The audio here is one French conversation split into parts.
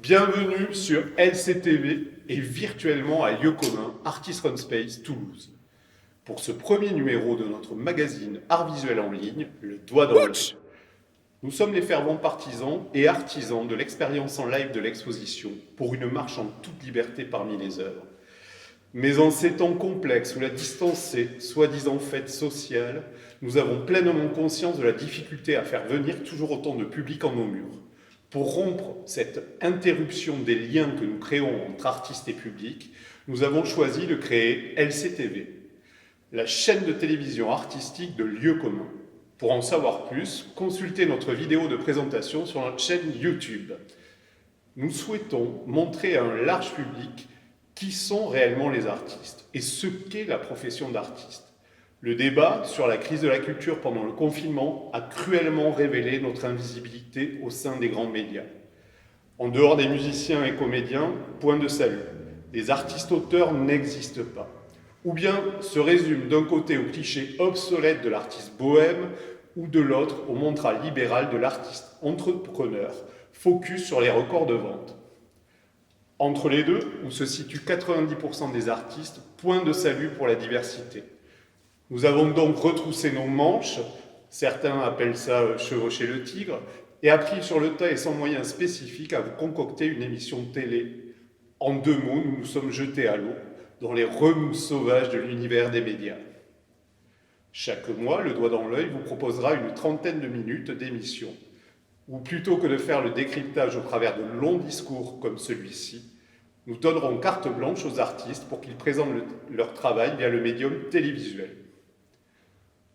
Bienvenue sur LCTV et virtuellement à lieu commun Artist Run Space Toulouse. Pour ce premier numéro de notre magazine Art Visuel en ligne, Le Doigt dans l'œil. Nous sommes les fervents partisans et artisans de l'expérience en live de l'exposition pour une marche en toute liberté parmi les œuvres. Mais en ces temps complexes où la distance est, soi-disant, fête sociale, nous avons pleinement conscience de la difficulté à faire venir toujours autant de public en nos murs. Pour rompre cette interruption des liens que nous créons entre artistes et public, nous avons choisi de créer LCTV, la chaîne de télévision artistique de lieu commun. Pour en savoir plus, consultez notre vidéo de présentation sur notre chaîne YouTube. Nous souhaitons montrer à un large public qui sont réellement les artistes et ce qu'est la profession d'artiste. Le débat sur la crise de la culture pendant le confinement a cruellement révélé notre invisibilité au sein des grands médias. En dehors des musiciens et comédiens, point de salut. Les artistes-auteurs n'existent pas. Ou bien se résument d'un côté au cliché obsolète de l'artiste bohème ou de l'autre au mantra libéral de l'artiste entrepreneur, focus sur les records de vente. Entre les deux, où se situent 90% des artistes, point de salut pour la diversité. Nous avons donc retroussé nos manches, certains appellent ça chevaucher le tigre, et appris sur le tas et sans moyens spécifiques à vous concocter une émission de télé. En 2 mots, nous nous sommes jetés à l'eau, dans les remous sauvages de l'univers des médias. Chaque mois, Le Doigt dans l'œil vous proposera une 30aine de minutes d'émission, où plutôt que de faire le décryptage au travers de longs discours comme celui-ci, nous donnerons carte blanche aux artistes pour qu'ils présentent leur travail via le médium télévisuel.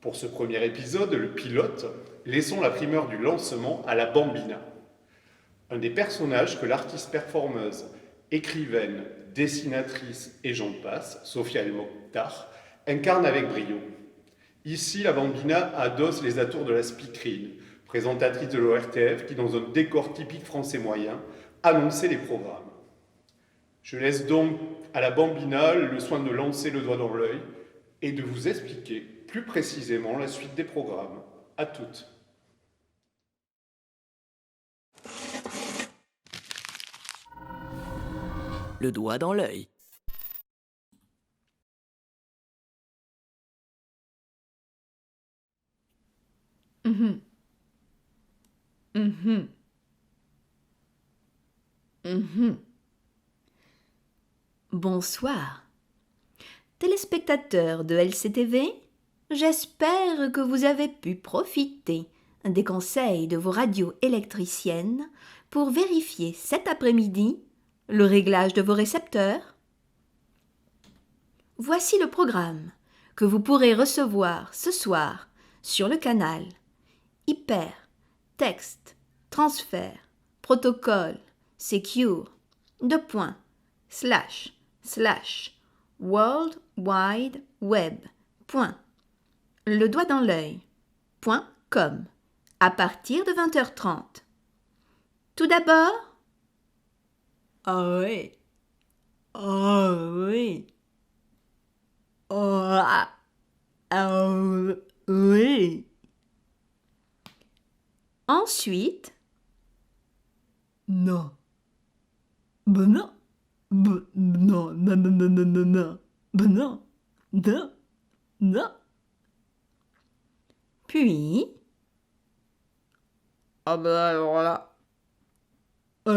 Pour ce premier épisode, le pilote, laissons la primeur du lancement à la Bambina, un des personnages que l'artiste performeuse, écrivaine, dessinatrice et j'en passe, Sophia El Mokhtar, incarne avec brio. Ici, la Bambina adosse les atours de la speakerine, présentatrice de l'ORTF qui, dans un décor typique français moyen, annonçait les programmes. Je laisse donc à la Bambina le soin de lancer le doigt dans l'œil et de vous expliquer plus précisément la suite des programmes. À toutes. Le doigt dans l'œil. Bonsoir. Téléspectateurs de LCTV, j'espère que vous avez pu profiter des conseils de vos radios électriciennes pour vérifier cet après-midi le réglage de vos récepteurs. Voici le programme que vous pourrez recevoir ce soir sur le canal Hyper, Texte, Transfert, Protocole, Secure, World Wide Web. ledoigtdansl'œil.com à partir de 20h30. Tout d'abord, ah oui, oui. Ensuite, non. Non. Puis, ah ben alors là, oh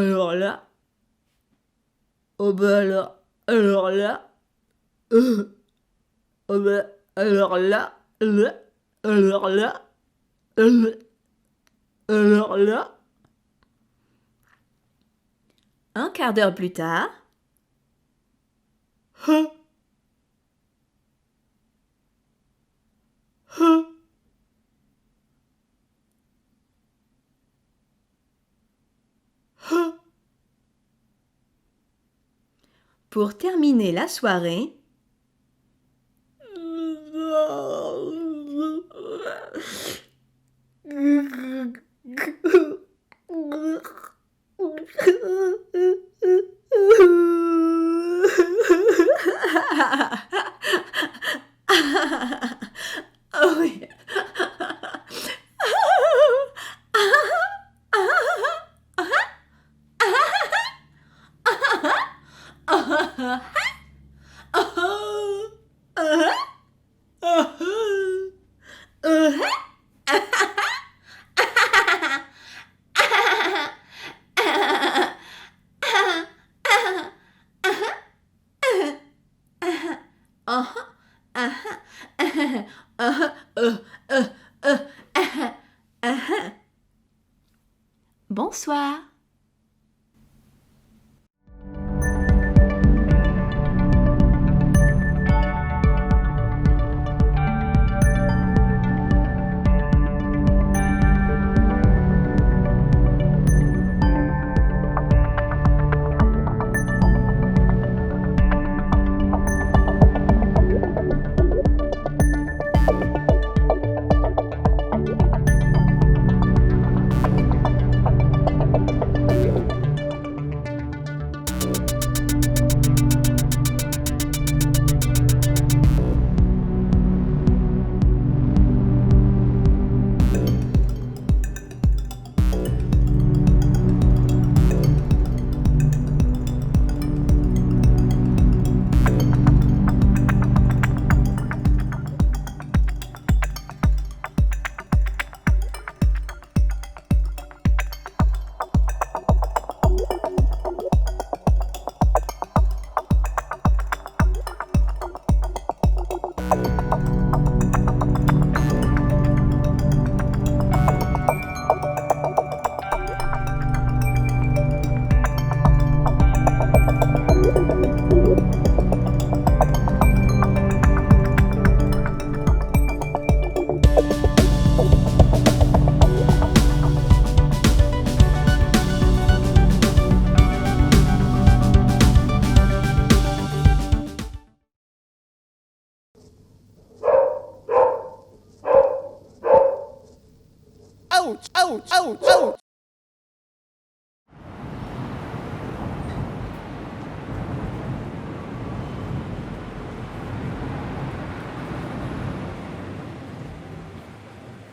ben alors là, oh ben alors là, alors là. Un quart d'heure plus tard, pour terminer la soirée, oh oui. Bonsoir.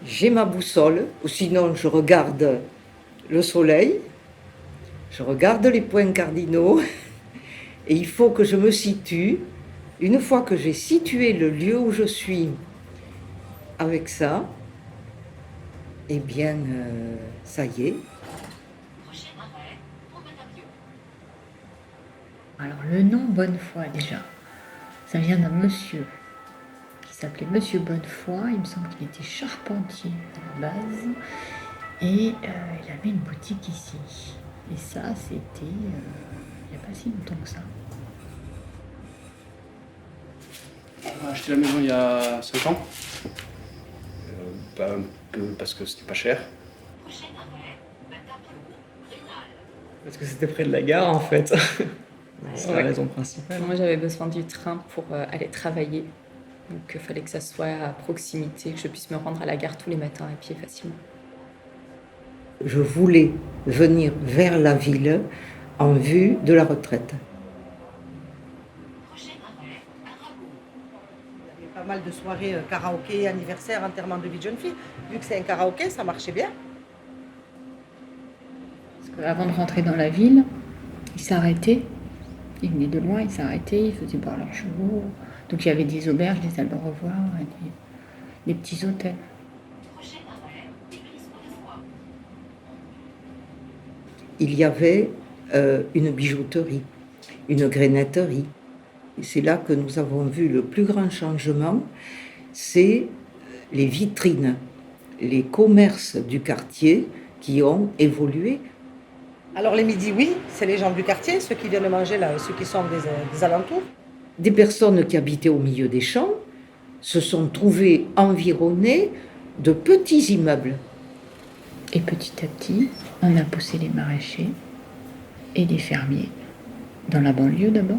J'ai ma boussole, ou sinon je regarde le soleil, je regarde les points cardinaux, et il faut que je me situe. Une fois que j'ai situé le lieu où je suis avec ça, eh bien, ça y est. Alors le nom Bonnefoy déjà, ça vient d'un monsieur qui s'appelait Monsieur Bonnefoy, il me semble qu'il était charpentier à la base, et il avait une boutique ici. Et ça, c'était il n'y a pas si longtemps que ça. On a acheté la maison il y a 5 ans. Parce que c'était pas cher. Parce que c'était près de la gare en fait. C'est la raison principale. Moi j'avais besoin du train pour aller travailler. Donc il fallait que ça soit à proximité, que je puisse me rendre à la gare tous les matins à pied facilement. Je voulais venir vers la ville en vue de la retraite. Il y avait pas mal de soirées karaoké, anniversaire, enterrement de vie de jeune fille. Vu que c'est un karaoké, ça marchait bien. Parce qu'avant de rentrer dans la ville, il s'arrêtait. Il venait de loin, il s'arrêtait, il faisait boire leurs chevaux. Donc il y avait des auberges, des salles de revoir, des petits hôtels. Il y avait une bijouterie, une grenetterie. Et c'est là que nous avons vu le plus grand changement, c'est les vitrines, les commerces du quartier qui ont évolué. Alors les midis, oui, c'est les gens du quartier, ceux qui viennent manger là, ceux qui sont des alentours. Des personnes qui habitaient au milieu des champs se sont trouvées environnées de petits immeubles. Et petit à petit, on a poussé les maraîchers et les fermiers dans la banlieue d'abord,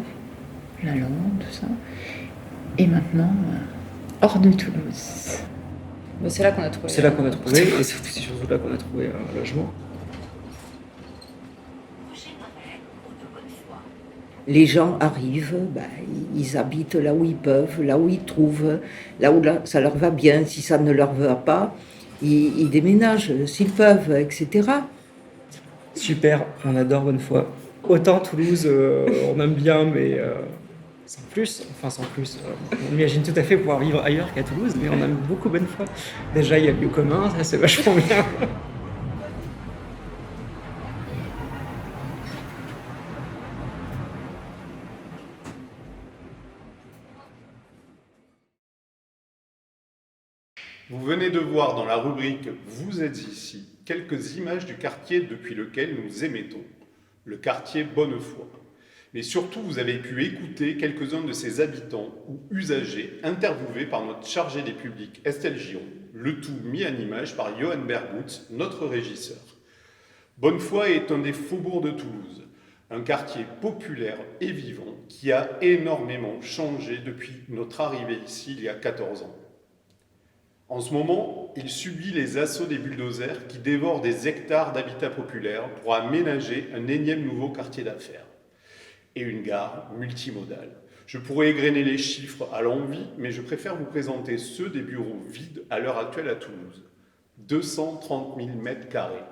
la Lande, tout ça. Et maintenant, hors de Toulouse. Mais c'est là qu'on a trouvé. C'est là qu'on a trouvé, et c'est surtout là qu'on a trouvé un logement. Les gens arrivent, ils habitent là où ils peuvent, là où ils trouvent, là où ça leur va bien. Si ça ne leur va pas, ils déménagent s'ils peuvent, etc. Super, on adore Bonnefoy. Autant Toulouse, on aime bien, mais sans plus, on imagine tout à fait pouvoir vivre ailleurs qu'à Toulouse, mais on aime beaucoup Bonnefoy. Déjà, il y a le lieu commun, ça c'est vachement bien. Vous venez de voir dans la rubrique « Vous êtes ici » quelques images du quartier depuis lequel nous émettons, le quartier Bonnefoy. Mais surtout, vous avez pu écouter quelques-uns de ses habitants ou usagers interviewés par notre chargée des publics Estelle Giron, le tout mis en image par Johan Bergutz, notre régisseur. Bonnefoy est un des faubourgs de Toulouse, un quartier populaire et vivant qui a énormément changé depuis notre arrivée ici il y a 14 ans. En ce moment, il subit les assauts des bulldozers qui dévorent des hectares d'habitat populaire pour aménager un énième nouveau quartier d'affaires et une gare multimodale. Je pourrais égrener les chiffres à l'envi, mais je préfère vous présenter ceux des bureaux vides à l'heure actuelle à Toulouse. 230 000 mètres carrés.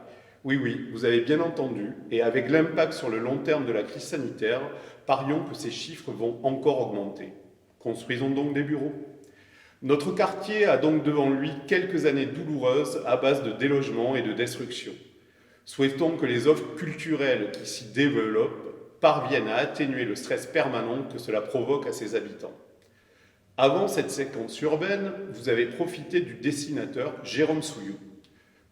Oui, vous avez bien entendu, et avec l'impact sur le long terme de la crise sanitaire, parions que ces chiffres vont encore augmenter. Construisons donc des bureaux. Notre quartier a donc devant lui quelques années douloureuses à base de délogement et de destruction. Souhaitons que les offres culturelles qui s'y développent parviennent à atténuer le stress permanent que cela provoque à ses habitants. Avant cette séquence urbaine, vous avez profité du dessinateur Jérôme Souillot.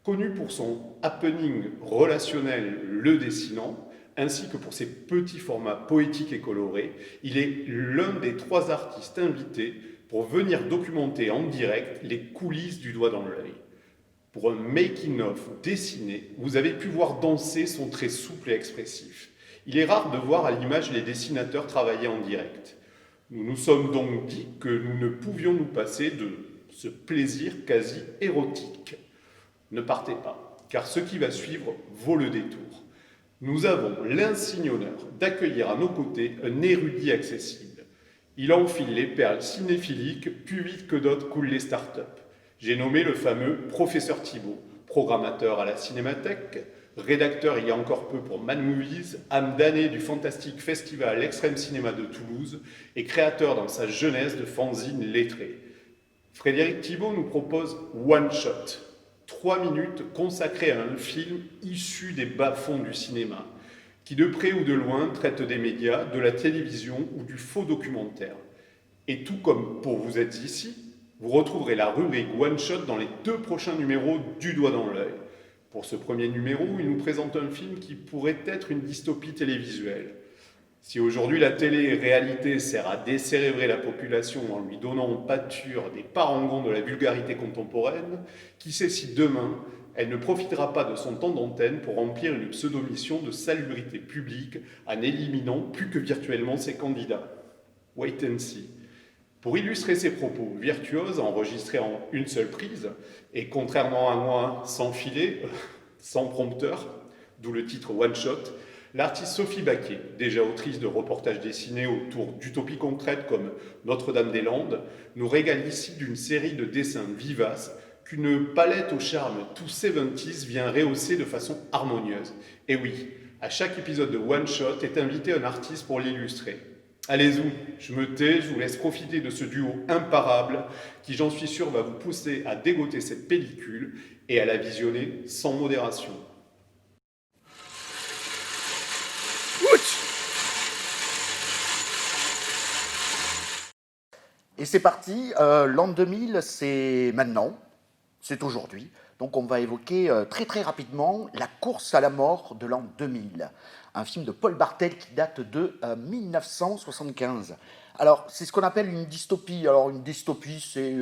Connu pour son happening relationnel Le Dessinant, ainsi que pour ses petits formats poétiques et colorés, il est l'un des 3 artistes invités pour venir documenter en direct les coulisses du doigt dans l'œil. Pour un making-of dessiné, vous avez pu voir danser son trait souple et expressif. Il est rare de voir à l'image les dessinateurs travailler en direct. Nous nous sommes donc dit que nous ne pouvions nous passer de ce plaisir quasi érotique. Ne partez pas, car ce qui va suivre vaut le détour. Nous avons l'insigne honneur d'accueillir à nos côtés un érudit accessible. Il enfile les perles cinéphiliques plus vite que d'autres coulent les startups. J'ai nommé le fameux professeur Thibault, programmateur à la Cinémathèque, rédacteur il y a encore peu pour Mad Movies, âme damnée du fantastique festival Extrême Cinéma de Toulouse et créateur dans sa jeunesse de fanzines lettrées. Frédéric Thibault nous propose One Shot, 3 minutes consacrées à un film issu des bas-fonds du cinéma, qui de près ou de loin traite des médias, de la télévision ou du faux documentaire. Et tout comme pour Vous êtes ici, vous retrouverez la rubrique One Shot dans les 2 prochains numéros du Doigt dans l'œil. Pour ce premier numéro, il nous présente un film qui pourrait être une dystopie télévisuelle. Si aujourd'hui la télé-réalité sert à décérébrer la population en lui donnant en pâture des parangons de la vulgarité contemporaine, qui sait si demain elle ne profitera pas de son temps d'antenne pour remplir une pseudo-mission de salubrité publique en éliminant plus que virtuellement ses candidats. Wait and see. Pour illustrer ses propos virtuoses enregistrés en une seule prise, et contrairement à moi, sans filet, sans prompteur, d'où le titre One Shot, l'artiste Sophie Baquet, déjà autrice de reportages dessinés autour d'utopies concrètes comme Notre-Dame-des-Landes, nous régale ici d'une série de dessins vivaces qu'une palette au charme tout 70s vient rehausser de façon harmonieuse. Et oui, à chaque épisode de One Shot est invité un artiste pour l'illustrer. Allez-y, je me tais, je vous laisse profiter de ce duo imparable qui, j'en suis sûr, va vous pousser à dégoter cette pellicule et à la visionner sans modération. Et c'est parti, l'an 2000, c'est maintenant. C'est aujourd'hui. Donc on va évoquer très rapidement La course à la mort de l'an 2000, un film de Paul Bartel qui date de 1975. Alors c'est ce qu'on appelle une dystopie. Alors une dystopie, c'est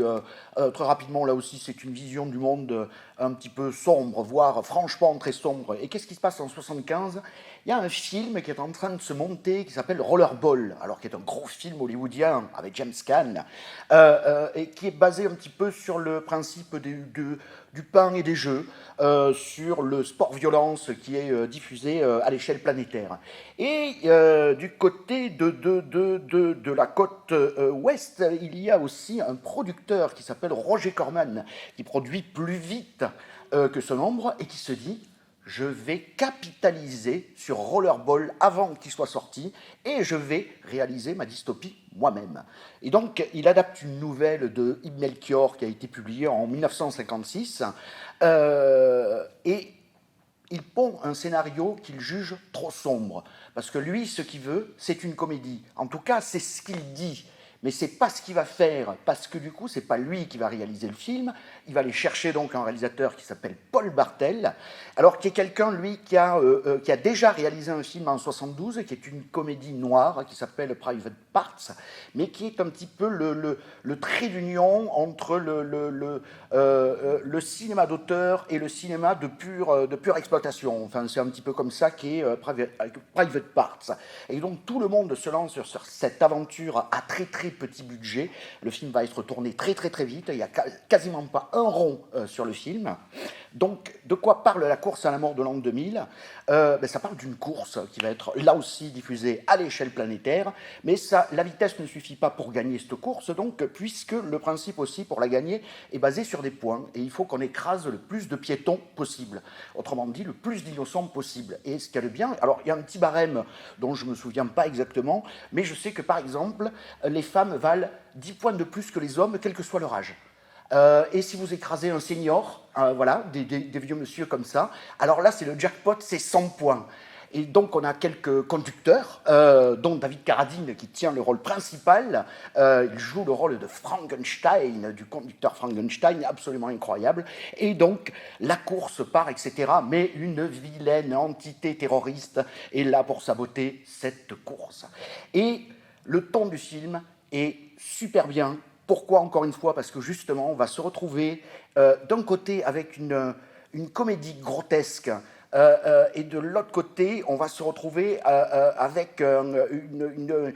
très rapidement là aussi, c'est une vision du monde un petit peu sombre, voire franchement très sombre. Et qu'est-ce qui se passe en 1975 ? Il y a un film qui est en train de se monter qui s'appelle Rollerball, alors qui est un gros film hollywoodien avec James Caan, et qui est basé un petit peu sur le principe du pain et des jeux, sur le sport-violence qui est diffusé à l'échelle planétaire. Et du côté de la côte ouest, il y a aussi un producteur qui s'appelle Roger Corman, qui produit plus vite que son ombre et qui se dit je vais capitaliser sur Rollerball avant qu'il soit sorti et je vais réaliser ma dystopie moi-même. Et donc, il adapte une nouvelle de Ibn Melchior qui a été publiée en 1956 et il pond un scénario qu'il juge trop sombre. Parce que lui, ce qu'il veut, c'est une comédie. En tout cas, c'est ce qu'il dit. Mais c'est pas ce qu'il va faire, parce que du coup, c'est pas lui qui va réaliser le film. Il va aller chercher donc un réalisateur qui s'appelle Paul Bartel, alors qui est quelqu'un, lui, qui a déjà réalisé un film en 72, qui est une comédie noire, qui s'appelle Private Parts, mais qui est un petit peu le trait d'union entre le cinéma d'auteur et le cinéma de pure exploitation. Enfin, c'est un petit peu comme ça qu'est Private Parts. Et donc, tout le monde se lance sur cette aventure à très très petit budget. Le film va être tourné très très très vite. Il n'y a quasiment pas un rond sur le film. Donc, de quoi parle la course à la mort de l'an 2000 ? Ça parle d'une course qui va être là aussi diffusée à l'échelle planétaire, mais la vitesse ne suffit pas pour gagner cette course, donc, puisque le principe aussi pour la gagner est basé sur des points, et il faut qu'on écrase le plus de piétons possible, autrement dit, le plus d'innocents possible. Et ce qu'il y a de bien, alors il y a un petit barème dont je ne me souviens pas exactement, mais je sais que par exemple, les femmes valent 10 points de plus que les hommes, quel que soit leur âge. Et si vous écrasez un senior, voilà, des vieux monsieur comme ça, alors là, c'est le jackpot, c'est 100 points. Et donc, on a quelques conducteurs, dont David Carradine, qui tient le rôle principal. Il joue le rôle de Frankenstein, du conducteur Frankenstein, absolument incroyable. Et donc, la course part, etc. Mais une vilaine entité terroriste est là pour saboter cette course. Et le ton du film est super bien. Pourquoi, encore une fois ? Parce que justement, on va se retrouver d'un côté avec une comédie grotesque et de l'autre côté, on va se retrouver avec un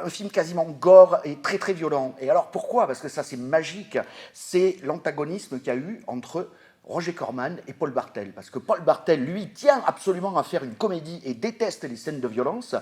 film quasiment gore et très très violent. Et alors pourquoi ? Parce que ça c'est magique, c'est l'antagonisme qu'il y a eu entre Roger Corman et Paul Bartel. Parce que Paul Bartel, lui, tient absolument à faire une comédie et déteste les scènes de violence.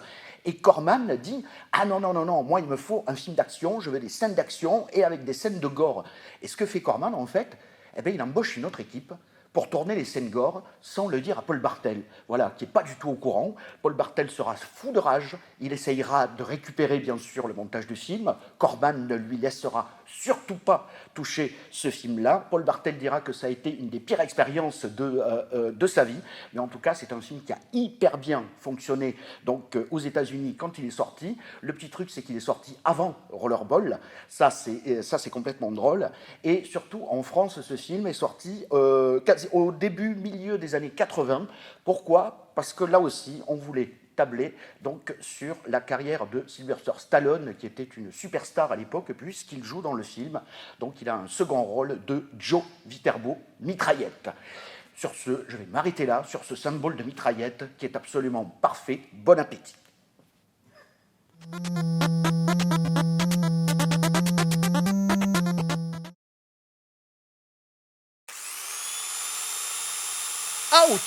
Et Corman dit « Ah non, non, non, non, moi il me faut un film d'action, je veux des scènes d'action et avec des scènes de gore. » Et ce que fait Corman, en fait, eh bien, il embauche une autre équipe pour tourner les scènes gore sans le dire à Paul Bartel, voilà, qui n'est pas du tout au courant. Paul Bartel sera fou de rage, il essayera de récupérer bien sûr le montage du film, Corman ne lui laissera surtout pas toucher ce film-là. Paul Bartel dira que ça a été une des pires expériences de sa vie, mais en tout cas c'est un film qui a hyper bien fonctionné donc, aux États-Unis quand il est sorti. Le petit truc c'est qu'il est sorti avant Rollerball, ça c'est complètement drôle, et surtout en France ce film est sorti au début, milieu des années 80. Pourquoi ? Parce que là aussi, on voulait tabler donc, sur la carrière de Sylvester Stallone, qui était une superstar à l'époque, puisqu'il joue dans le film. Donc il a un second rôle de Joe Viterbo, mitraillette. Sur ce, je vais m'arrêter là, sur ce symbole de mitraillette, qui est absolument parfait. Bon appétit. Ouch!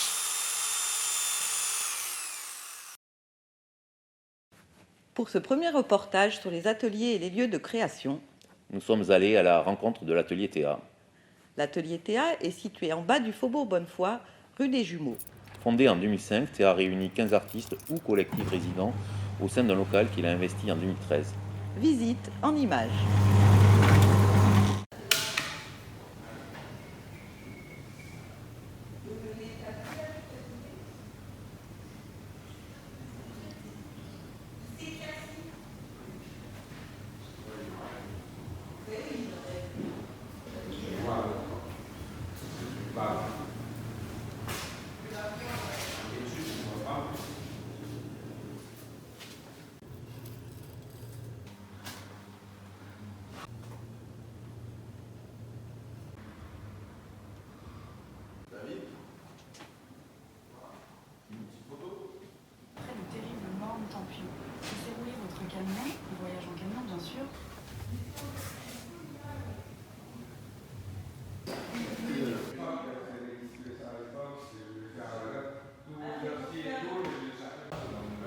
Pour ce premier reportage sur les ateliers et les lieux de création, nous sommes allés à la rencontre de l'atelier Théa. L'atelier Théa est situé en bas du faubourg Bonnefoy, rue des Jumeaux. Fondé en 2005, Théa réunit 15 artistes ou collectifs résidents au sein d'un local qu'il a investi en 2013. Visite en images.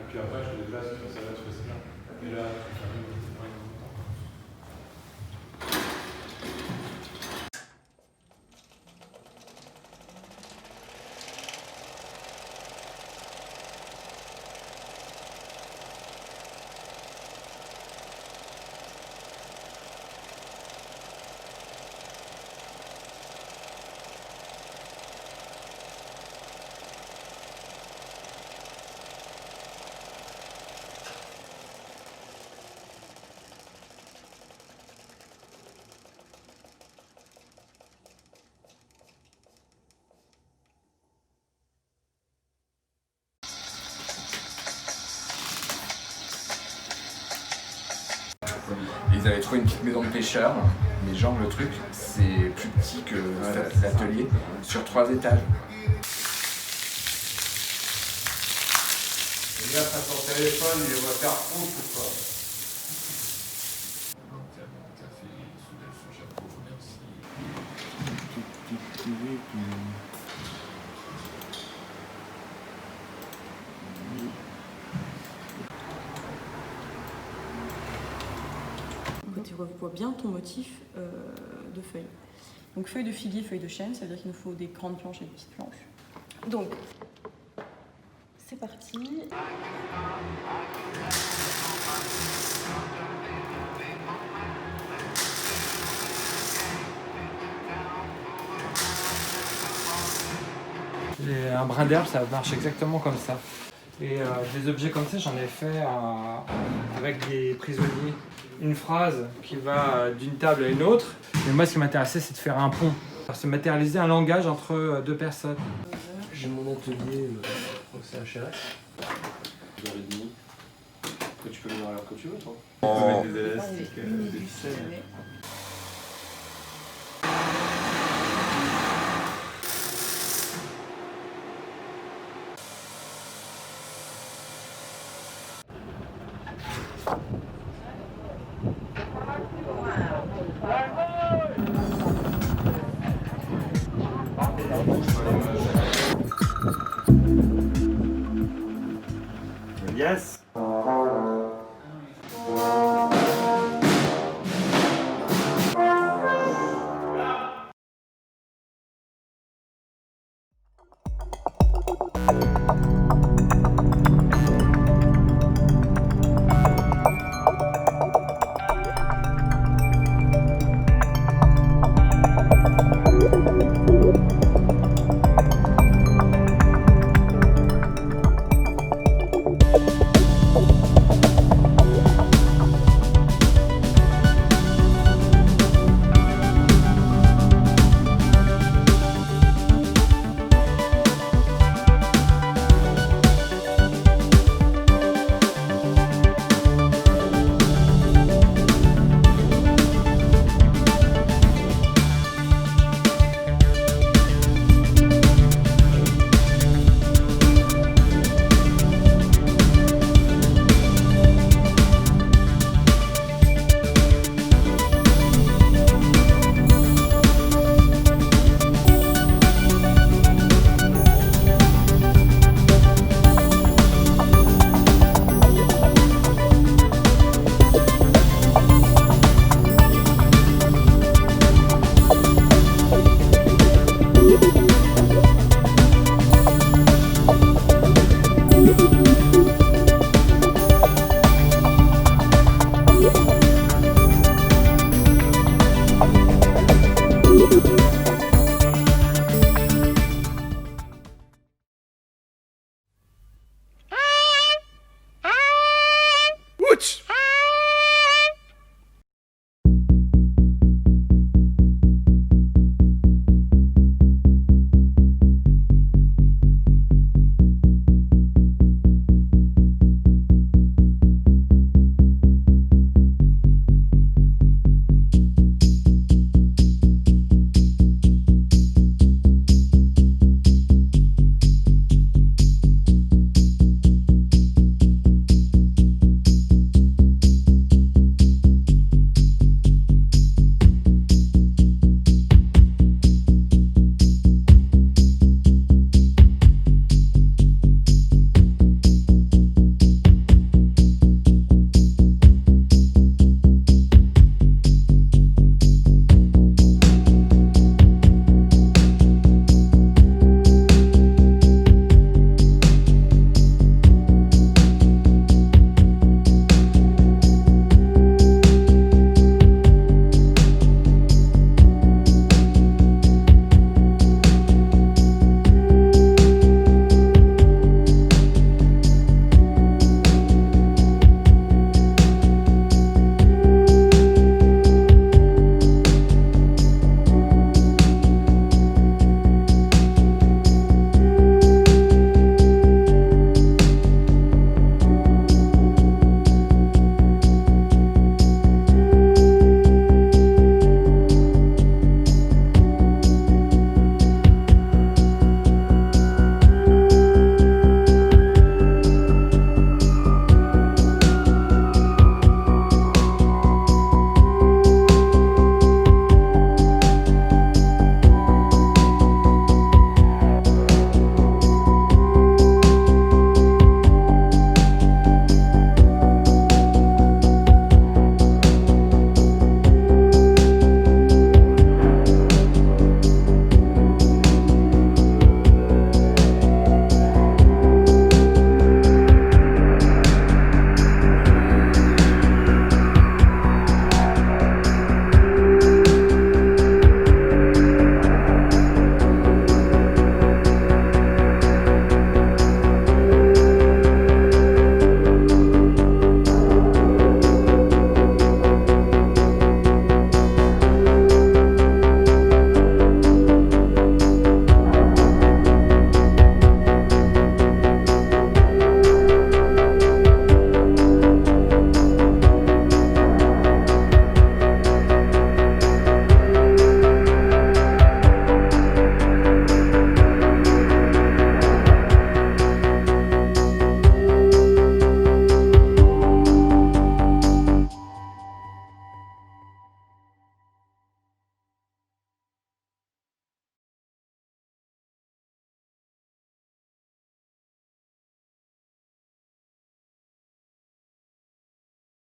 Puis après, je fais des glaces, ça va, tu fais ça. Et là, tu fais un Ils avaient trouvé une petite maison de pêcheurs, mais genre le truc, c'est plus petit que l'atelier, sur 3 étages. Le gars passe son téléphone, il va faire foutre ou quoi. Tu revois bien ton motif de feuilles. Donc feuilles de figuier, feuilles de chêne, ça veut dire qu'il nous faut des grandes planches et des petites planches. Donc, c'est parti. Un brin d'herbe, ça marche exactement comme ça. Et des objets comme ça, j'en ai fait avec des prisonniers. Une phrase qui va d'une table à une autre. Et moi, ce qui m'intéressait, c'est de faire un pont. Se matérialiser un langage entre 2 personnes. J'ai mon atelier, je crois que c'est HRS. 2h30. Que tu peux venir à l'heure que tu veux, toi. Oh. Tu peux mettre des élastiques, des ficelles. Yes.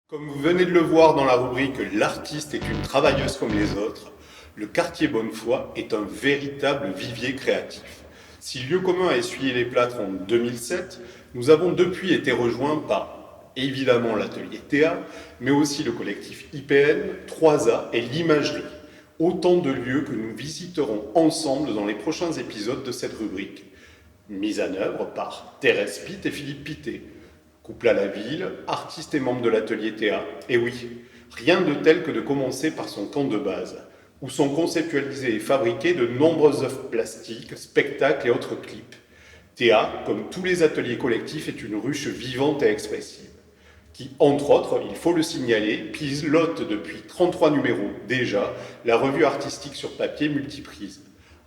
Comme vous venez de le voir dans la rubrique « L'artiste est une travailleuse comme les autres », le quartier Bonnefoy est un véritable vivier créatif. Si Lieu commun a essuyé les plâtres en 2007, nous avons depuis été rejoints par, évidemment, l'atelier Théa, mais aussi le collectif IPN, 3A et l'imagerie. Autant de lieux que nous visiterons ensemble dans les prochains épisodes de cette rubrique. Mise en œuvre par Thérèse Pitt et Philippe Pittet. Couple à la ville, artiste et membre de l'atelier Théa. Et oui, rien de tel que de commencer par son camp de base, où sont conceptualisés et fabriqués de nombreuses œuvres plastiques, spectacles et autres clips. Théa, comme tous les ateliers collectifs, est une ruche vivante et expressive, qui, entre autres, il faut le signaler, pilote depuis 33 numéros déjà la revue artistique sur papier Multiprise,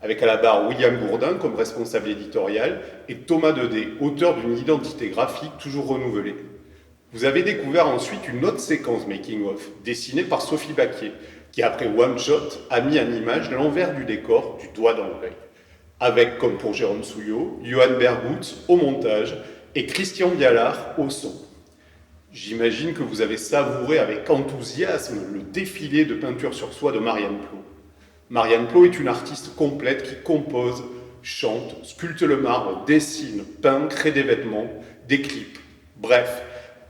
avec à la barre William Gourdin comme responsable éditorial et Thomas Dedé, auteur d'une identité graphique toujours renouvelée. Vous avez découvert ensuite une autre séquence making-of, dessinée par Sophie Baquier, qui après One Shot a mis en image l'envers du décor du doigt dans l'œil, avec, comme pour Jérôme Souillot, Johan Bergout au montage et Christian Bialard au son. J'imagine que vous avez savouré avec enthousiasme le défilé de peinture sur soie de Marianne Plot. Marianne Plot est une artiste complète qui compose, chante, sculpte le marbre, dessine, peint, crée des vêtements, des clips. Bref,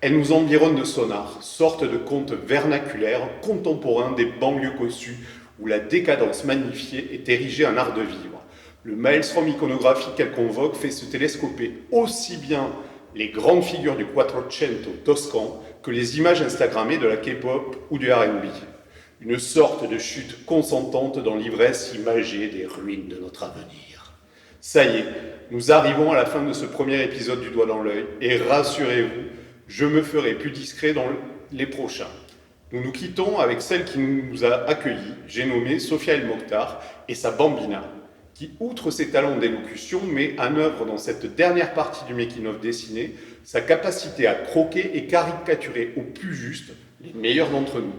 elle nous environne de son art, sorte de conte vernaculaire, contemporain des banlieues cossues, où la décadence magnifiée est érigée en art de vivre. Le maelstrom iconographique qu'elle convoque fait se télescoper aussi bien les grandes figures du Quattrocento toscan que les images instagrammées de la K-pop ou du R&B. Une sorte de chute consentante dans l'ivresse imagée des ruines de notre avenir. Ça y est, nous arrivons à la fin de ce premier épisode du Doigt dans l'œil, et rassurez-vous, je me ferai plus discret dans les prochains. Nous nous quittons avec celle qui nous a accueillis, j'ai nommé Sophia El Mokhtar et sa Bambina, qui, outre ses talents d'élocution, met en œuvre dans cette dernière partie du making-of dessiné sa capacité à croquer et caricaturer au plus juste les meilleurs d'entre nous.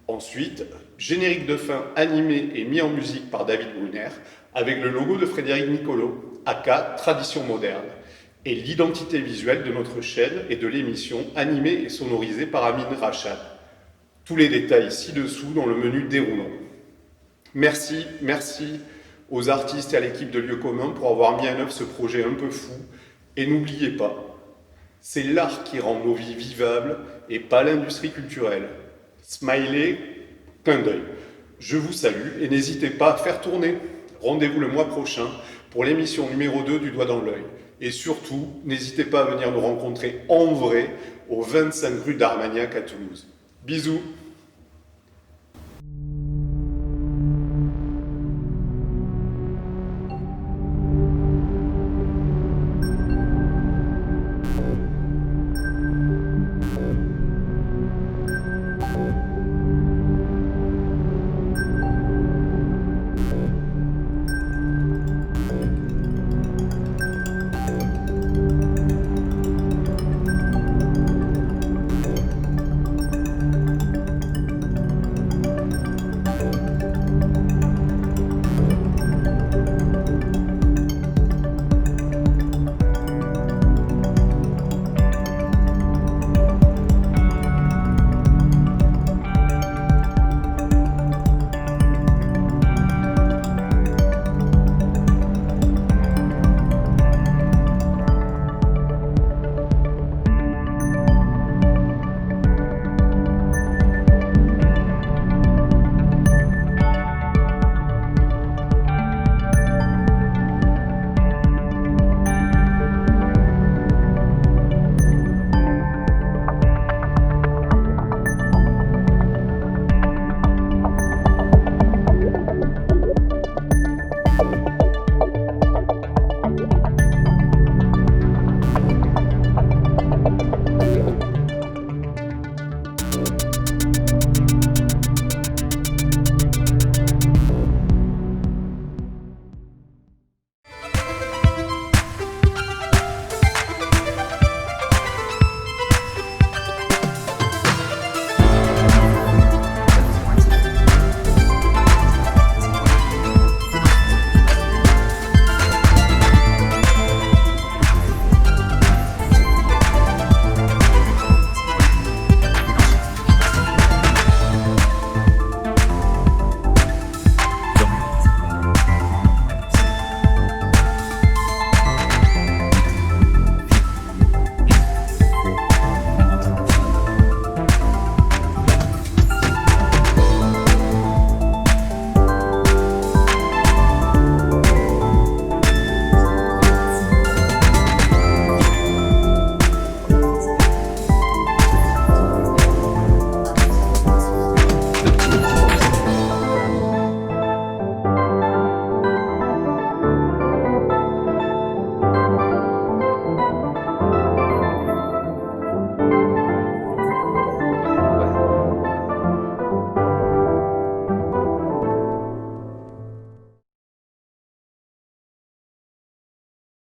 Ensuite, générique de fin animé et mis en musique par David Brunner, avec le logo de Frédéric Nicolo, aka Tradition Moderne, et l'identité visuelle de notre chaîne et de l'émission animée et sonorisée par Amine Rachad. Tous les détails ci-dessous dans le menu déroulant. Merci aux artistes et à l'équipe de Lieu commun pour avoir mis en œuvre ce projet un peu fou. Et n'oubliez pas, c'est l'art qui rend nos vies vivables et pas l'industrie culturelle. Smiley, clin d'œil. Je vous salue et n'hésitez pas à faire tourner. Rendez-vous le mois prochain pour l'émission numéro 2 du Doigt dans l'œil. Et surtout, n'hésitez pas à venir nous rencontrer en vrai au 25 rue d'Armagnac à Toulouse. Bisous.